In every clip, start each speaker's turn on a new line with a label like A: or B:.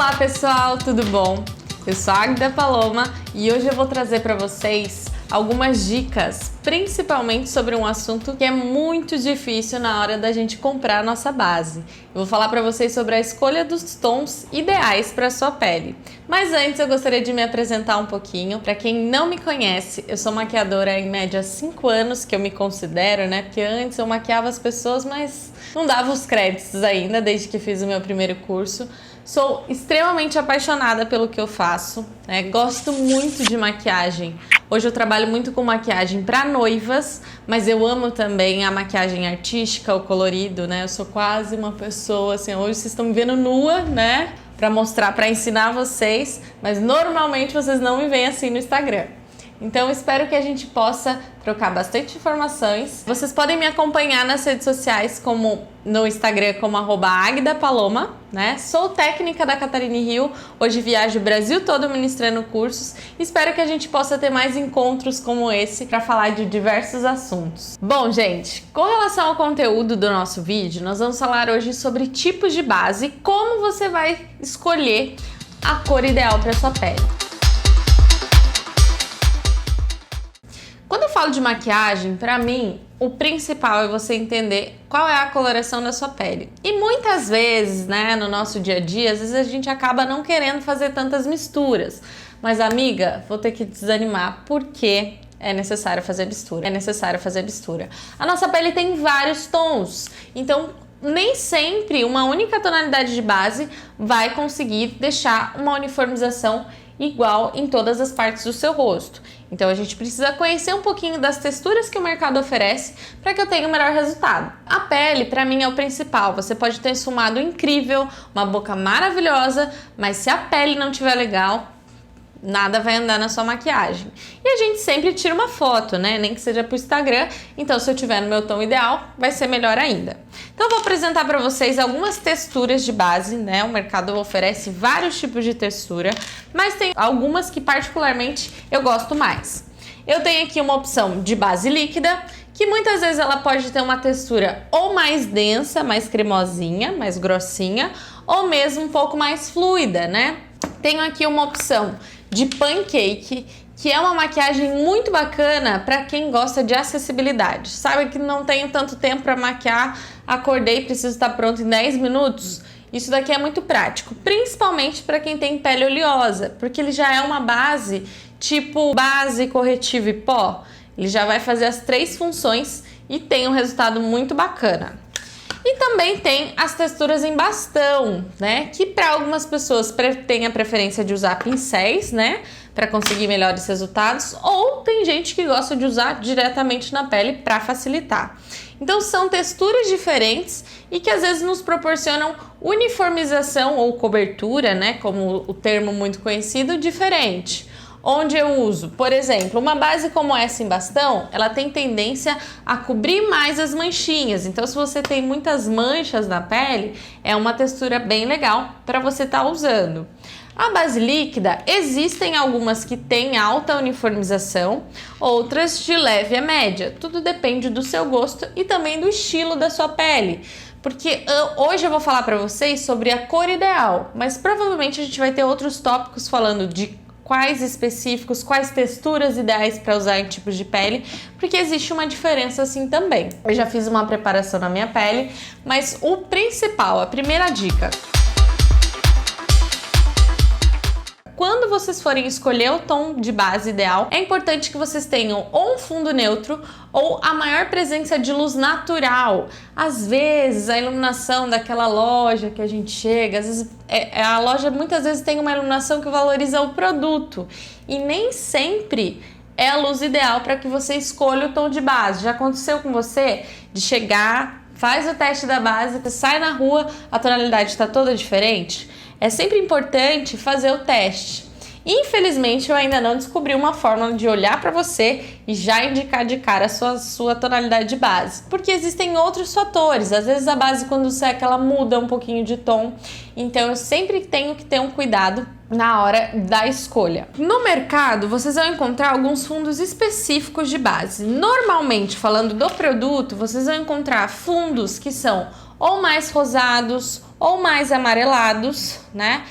A: Olá pessoal, tudo bom? Eu sou a Águida Paloma e hoje eu vou trazer para vocês algumas dicas, principalmente sobre um assunto que é muito difícil na hora da gente comprar a nossa base. Eu vou falar para vocês sobre a escolha dos tons ideais para a sua pele. Mas antes eu gostaria de me apresentar um pouquinho. Para quem não me conhece, eu sou maquiadora em média há 5 anos, que eu me considero, né? Porque antes eu maquiava as pessoas, mas não dava os créditos ainda, desde que fiz o meu primeiro curso. Sou extremamente apaixonada pelo que eu faço, né? Gosto muito de maquiagem. Hoje eu trabalho muito com maquiagem para noivas, mas eu amo também a maquiagem artística, o colorido, né? Eu sou quase uma pessoa, assim, hoje vocês estão me vendo nua, né? Para mostrar, para ensinar vocês, mas normalmente vocês não me veem assim no Instagram. Então espero que a gente possa trocar bastante informações. Vocês podem me acompanhar nas redes sociais, como no Instagram como @agdapaloma, né? Sou técnica da Catarine Rio, hoje viajo o Brasil todo ministrando cursos. Espero que a gente possa ter mais encontros como esse para falar de diversos assuntos. Bom, gente, com relação ao conteúdo do nosso vídeo, nós vamos falar hoje sobre tipos de base e como você vai escolher a cor ideal para sua pele. Quando eu falo de maquiagem, para mim, o principal é você entender qual é a coloração da sua pele. E muitas vezes, né, no nosso dia a dia, às vezes a gente acaba não querendo fazer tantas misturas. Mas, amiga, vou ter que desanimar porque é necessário fazer mistura. A nossa pele tem vários tons, então nem sempre uma única tonalidade de base vai conseguir deixar uma uniformização igual em todas as partes do seu rosto. Então a gente precisa conhecer um pouquinho das texturas que o mercado oferece para que eu tenha o melhor resultado. A pele, para mim, é o principal. Você pode ter esfumado incrível, uma boca maravilhosa, mas se a pele não estiver legal, nada vai andar na sua maquiagem. E a gente sempre tira uma foto, né? Nem que seja pro Instagram. Então, se eu tiver no meu tom ideal, vai ser melhor ainda. Então, eu vou apresentar para vocês algumas texturas de base, né? O mercado oferece vários tipos de textura, mas tem algumas que particularmente eu gosto mais. Eu tenho aqui uma opção de base líquida, que muitas vezes ela pode ter uma textura ou mais densa, mais cremosinha, mais grossinha, ou mesmo um pouco mais fluida, né? Tenho aqui uma opção de pancake, que é uma maquiagem muito bacana para quem gosta de acessibilidade. Sabe que não tenho tanto tempo para maquiar, acordei e preciso estar pronto em 10 minutos? Isso daqui é muito prático, principalmente para quem tem pele oleosa, porque ele já é uma base tipo base, corretivo e pó. Ele já vai fazer as 3 funções e tem um resultado muito bacana. E também tem as texturas em bastão, né? Que para algumas pessoas têm a preferência de usar pincéis, né? Para conseguir melhores resultados, ou tem gente que gosta de usar diretamente na pele para facilitar. Então são texturas diferentes e que às vezes nos proporcionam uniformização ou cobertura, né? Como o termo muito conhecido, diferente. Onde eu uso, por exemplo, uma base como essa em bastão, ela tem tendência a cobrir mais as manchinhas. Então, se você tem muitas manchas na pele, é uma textura bem legal para você estar usando. A base líquida, existem algumas que têm alta uniformização, outras de leve a média. Tudo depende do seu gosto e também do estilo da sua pele. Porque hoje eu vou falar para vocês sobre a cor ideal, mas provavelmente a gente vai ter outros tópicos falando de quais específicos, quais texturas ideais para usar em tipos de pele, porque existe uma diferença assim também. Eu já fiz uma preparação na minha pele, mas o principal, a primeira dica: quando vocês forem escolher o tom de base ideal, é importante que vocês tenham ou um fundo neutro ou a maior presença de luz natural. Às vezes, a iluminação daquela loja que a gente chega, às vezes a loja muitas vezes tem uma iluminação que valoriza o produto e nem sempre é a luz ideal para que você escolha o tom de base. Já aconteceu com você de chegar, faz o teste da base, você sai na rua, a tonalidade está toda diferente? É sempre importante fazer o teste. Infelizmente, eu ainda não descobri uma forma de olhar para você e já indicar de cara a sua tonalidade de base. Porque existem outros fatores. Às vezes a base, quando seca, ela muda um pouquinho de tom. Então, eu sempre tenho que ter um cuidado na hora da escolha. No mercado, vocês vão encontrar alguns fundos específicos de base. Normalmente, falando do produto, vocês vão encontrar fundos que são ou mais rosados ou mais amarelados, né?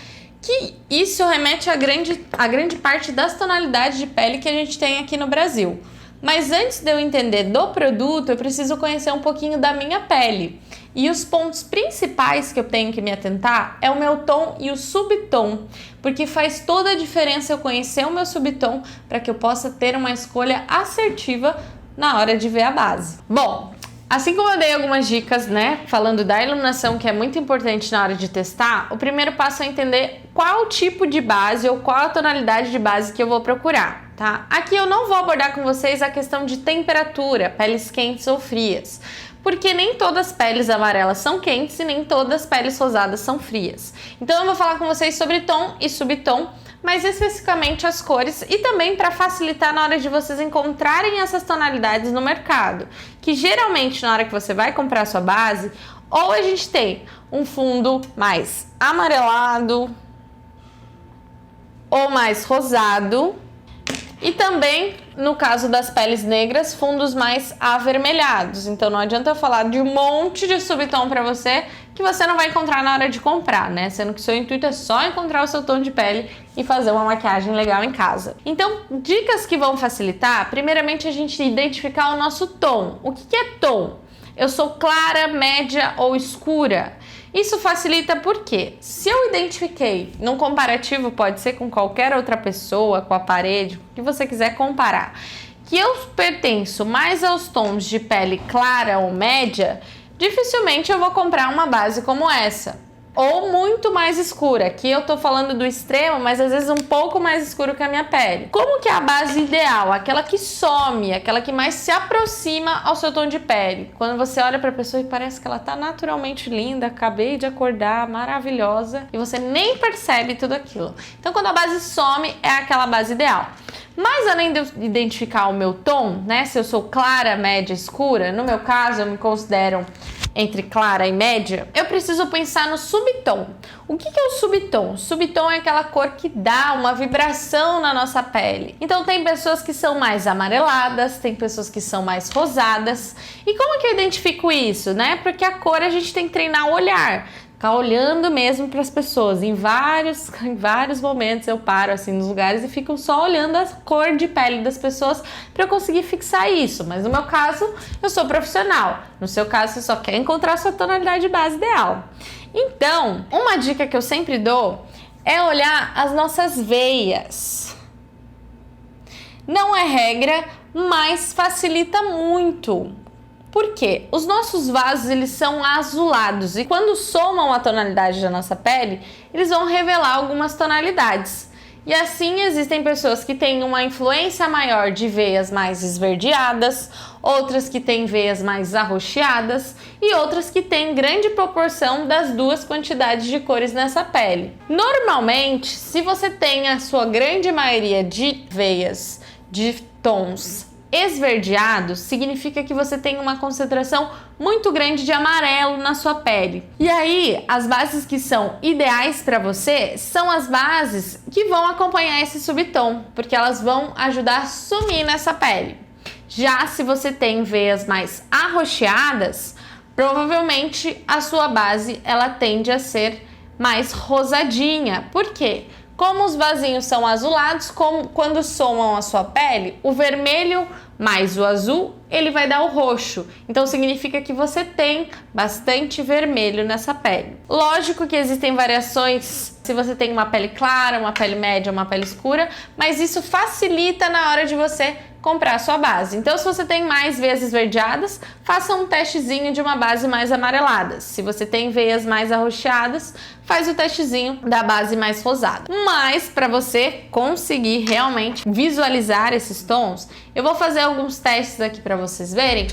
A: Que isso remete a grande parte das tonalidades de pele que a gente tem aqui no Brasil. Mas antes de eu entender do produto, eu preciso conhecer um pouquinho da minha pele. E os pontos principais que eu tenho que me atentar é o meu tom e o subtom, porque faz toda a diferença eu conhecer o meu subtom para que eu possa ter uma escolha assertiva na hora de ver a base. Bom, assim como eu dei algumas dicas, né, falando da iluminação, que é muito importante na hora de testar, o primeiro passo é entender qual tipo de base ou qual a tonalidade de base que eu vou procurar, tá? Aqui eu não vou abordar com vocês a questão de temperatura, peles quentes ou frias, porque nem todas as peles amarelas são quentes e nem todas as peles rosadas são frias. Então eu vou falar com vocês sobre tom e subtom, mas especificamente as cores e também para facilitar na hora de vocês encontrarem essas tonalidades no mercado, que geralmente na hora que você vai comprar a sua base, ou a gente tem um fundo mais amarelado ou mais rosado, e também, no caso das peles negras, fundos mais avermelhados. Então não adianta eu falar de um monte de subtom para você que você não vai encontrar na hora de comprar, né? Sendo que seu intuito é só encontrar o seu tom de pele e fazer uma maquiagem legal em casa. Então, dicas que vão facilitar, primeiramente a gente identificar o nosso tom. O que é tom? Eu sou clara, média ou escura? Isso facilita porque, se eu identifiquei num comparativo, pode ser com qualquer outra pessoa, com a parede, o que você quiser comparar, que eu pertenço mais aos tons de pele clara ou média, dificilmente eu vou comprar uma base como essa. Ou muito mais escura, aqui eu tô falando do extremo, mas às vezes um pouco mais escuro que a minha pele. Como que é a base ideal? Aquela que some, aquela que mais se aproxima ao seu tom de pele. Quando você olha pra pessoa e parece que ela tá naturalmente linda, acabei de acordar, maravilhosa, e você nem percebe tudo aquilo. Então quando a base some, é aquela base ideal. Mas além de eu identificar o meu tom, né, se eu sou clara, média, escura, no meu caso eu me considero entre clara e média, eu preciso pensar no subtom. O que é o subtom? Subtom é aquela cor que dá uma vibração na nossa pele. Então tem pessoas que são mais amareladas, tem pessoas que são mais rosadas. E como que eu identifico isso, né? Porque a cor a gente tem que treinar o olhar. Ficar olhando mesmo para as pessoas. Em vários momentos eu paro assim nos lugares e fico só olhando a cor de pele das pessoas para eu conseguir fixar isso. Mas no meu caso, eu sou profissional. No seu caso, você só quer encontrar a sua tonalidade de base ideal. Então, uma dica que eu sempre dou é olhar as nossas veias. Não é regra, mas facilita muito. Por quê? Os nossos vasos, eles são azulados e quando somam a tonalidade da nossa pele, eles vão revelar algumas tonalidades. E assim existem pessoas que têm uma influência maior de veias mais esverdeadas, outras que têm veias mais arroxeadas e outras que têm grande proporção das duas quantidades de cores nessa pele. Normalmente, se você tem a sua grande maioria de veias de tons esverdeados, significa que você tem uma concentração muito grande de amarelo na sua pele. E aí, as bases que são ideais para você são as bases que vão acompanhar esse subtom, porque elas vão ajudar a sumir nessa pele. Já se você tem veias mais arroxeadas, provavelmente a sua base ela tende a ser mais rosadinha. Por quê? Como os vasinhos são azulados, quando somam a sua pele, o vermelho mais o azul, ele vai dar o roxo. Então significa que você tem bastante vermelho nessa pele. Lógico que existem variações se você tem uma pele clara, uma pele média, uma pele escura, mas isso facilita na hora de você comprar a sua base. Então, se você tem mais veias esverdeadas, faça um testezinho de uma base mais amarelada. Se você tem veias mais arroxeadas, faz o testezinho da base mais rosada. Mas, para você conseguir realmente visualizar esses tons, eu vou fazer alguns testes aqui para vocês verem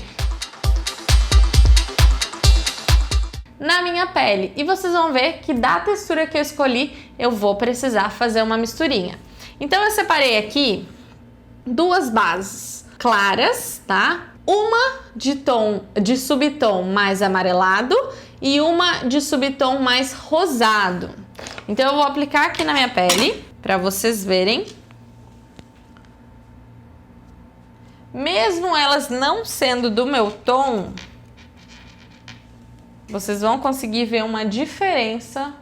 A: na minha pele. E vocês vão ver que da textura que eu escolhi, eu vou precisar fazer uma misturinha. Então, eu separei aqui duas bases claras, tá? Uma de subtom mais amarelado e uma de subtom mais rosado. Então eu vou aplicar aqui na minha pele para vocês verem. Mesmo elas não sendo do meu tom, vocês vão conseguir ver uma diferença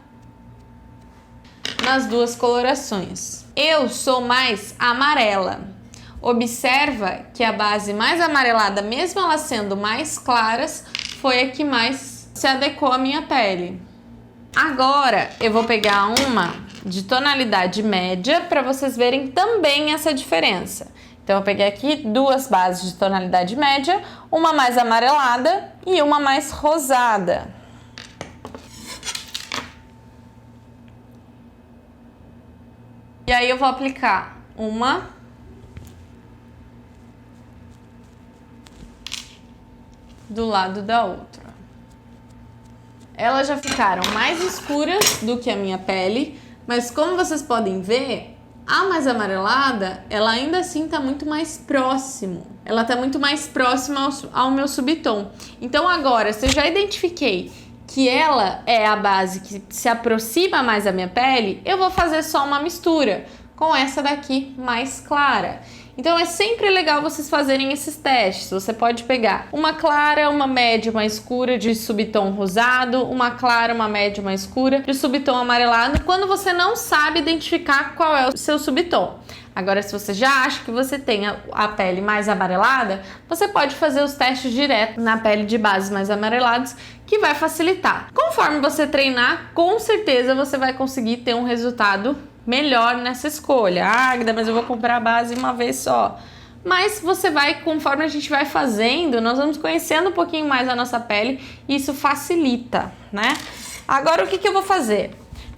A: nas duas colorações. Eu sou mais amarela. Observa que a base mais amarelada, mesmo ela sendo mais claras, foi a que mais se adequou à minha pele. Agora eu vou pegar uma de tonalidade média para vocês verem também essa diferença. Então eu peguei aqui duas bases de tonalidade média, uma mais amarelada e uma mais rosada. E aí eu vou aplicar uma do lado da outra. Elas já ficaram mais escuras do que a minha pele, mas como vocês podem ver, a mais amarelada, ela ainda assim tá muito mais próximo. Ela tá muito mais próxima ao meu subtom. Então agora, se eu já identifiquei que ela é a base que se aproxima mais da minha pele, eu vou fazer só uma mistura com essa daqui mais clara. Então é sempre legal vocês fazerem esses testes. Você pode pegar uma clara, uma média, uma escura de subtom rosado, uma clara, uma média, uma escura de subtom amarelado, quando você não sabe identificar qual é o seu subtom. Agora, se você já acha que você tem a pele mais amarelada, você pode fazer os testes direto na pele de bases mais amareladas, que vai facilitar. Conforme você treinar, com certeza você vai conseguir ter um resultado melhor nessa escolha. Ah, Agda, mas eu vou comprar a base uma vez só. Mas você vai, conforme a gente vai fazendo, nós vamos conhecendo um pouquinho mais a nossa pele e isso facilita, né? Agora, o que eu vou fazer?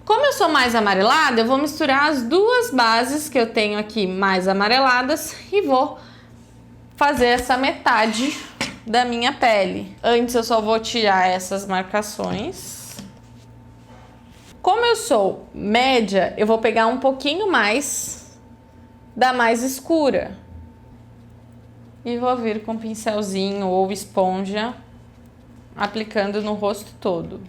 A: Como eu sou mais amarelada, eu vou misturar as duas bases que eu tenho aqui mais amareladas e vou fazer essa metade da minha pele. Antes eu só vou tirar essas marcações. Como eu sou média, eu vou pegar um pouquinho mais da mais escura e vou vir com um pincelzinho ou esponja aplicando no rosto todo.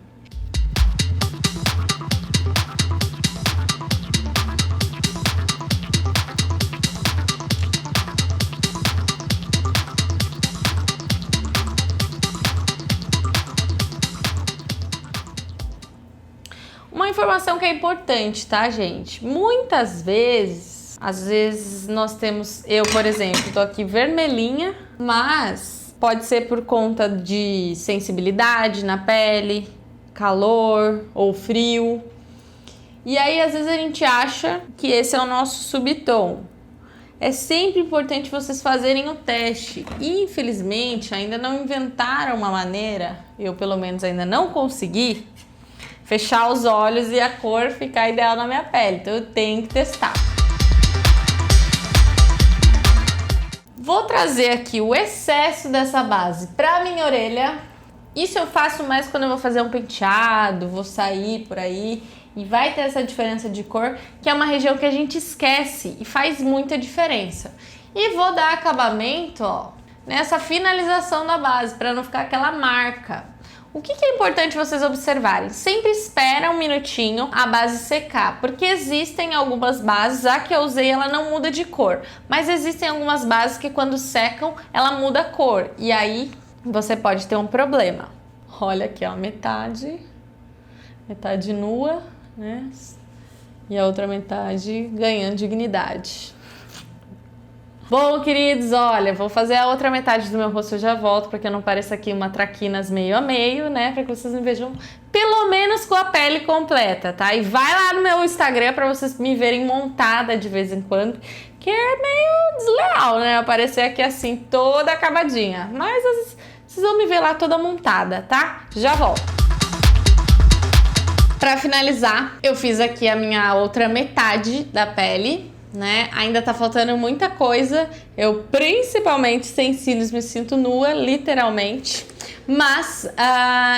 A: Uma informação que é importante, tá, gente? Muitas vezes, às vezes nós temos, eu, por exemplo, tô aqui vermelhinha, mas pode ser por conta de sensibilidade na pele, calor ou frio. E aí, às vezes a gente acha que esse é o nosso subtom. É sempre importante vocês fazerem o teste. Infelizmente, ainda não inventaram uma maneira, eu pelo menos ainda não consegui, fechar os olhos e a cor ficar ideal na minha pele. Então eu tenho que testar. Vou trazer aqui o excesso dessa base para minha orelha. Isso eu faço mais quando eu vou fazer um penteado, vou sair por aí e vai ter essa diferença de cor, que é uma região que a gente esquece e faz muita diferença. E vou dar acabamento, ó, nessa finalização da base, para não ficar aquela marca. O que é importante vocês observarem? Sempre espera um minutinho a base secar, porque existem algumas bases, a que eu usei ela não muda de cor, mas existem algumas bases que quando secam ela muda a cor e aí você pode ter um problema. Olha aqui, ó, metade nua, né? E a outra metade ganhando dignidade. Bom, queridos, olha, vou fazer a outra metade do meu rosto, eu já volto, para que eu não pareça aqui uma traquinas meio a meio, né? Para que vocês me vejam pelo menos com a pele completa, tá? E vai lá no meu Instagram para vocês me verem montada de vez em quando, que é meio desleal, né? Aparecer aqui assim, toda acabadinha. Mas vocês vão me ver lá toda montada, tá? Já volto. Para finalizar, eu fiz aqui a minha outra metade da pele, né? Ainda tá faltando muita coisa. Eu, principalmente sem cílios, me sinto nua, literalmente. Mas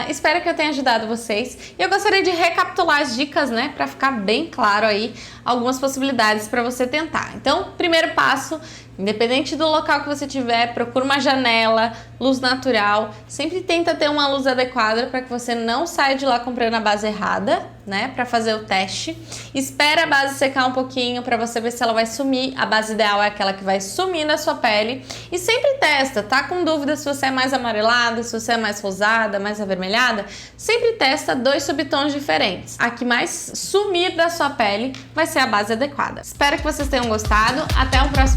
A: espero que eu tenha ajudado vocês. E eu gostaria de recapitular as dicas, né? Pra ficar bem claro aí algumas possibilidades para você tentar. Então, primeiro passo, Independente do local que você tiver, procura uma janela, luz natural. Sempre tenta ter uma luz adequada para que você não saia de lá comprando a base errada, né? Para fazer o teste. Espera a base secar um pouquinho para você ver se ela vai sumir. A base ideal é aquela que vai sumir na sua pele. E sempre testa, tá com dúvida se você é mais amarelada, se você é mais rosada, mais avermelhada? Sempre testa 2 subtons diferentes. A que mais sumir da sua pele vai ser a base adequada. Espero que vocês tenham gostado. Até o próximo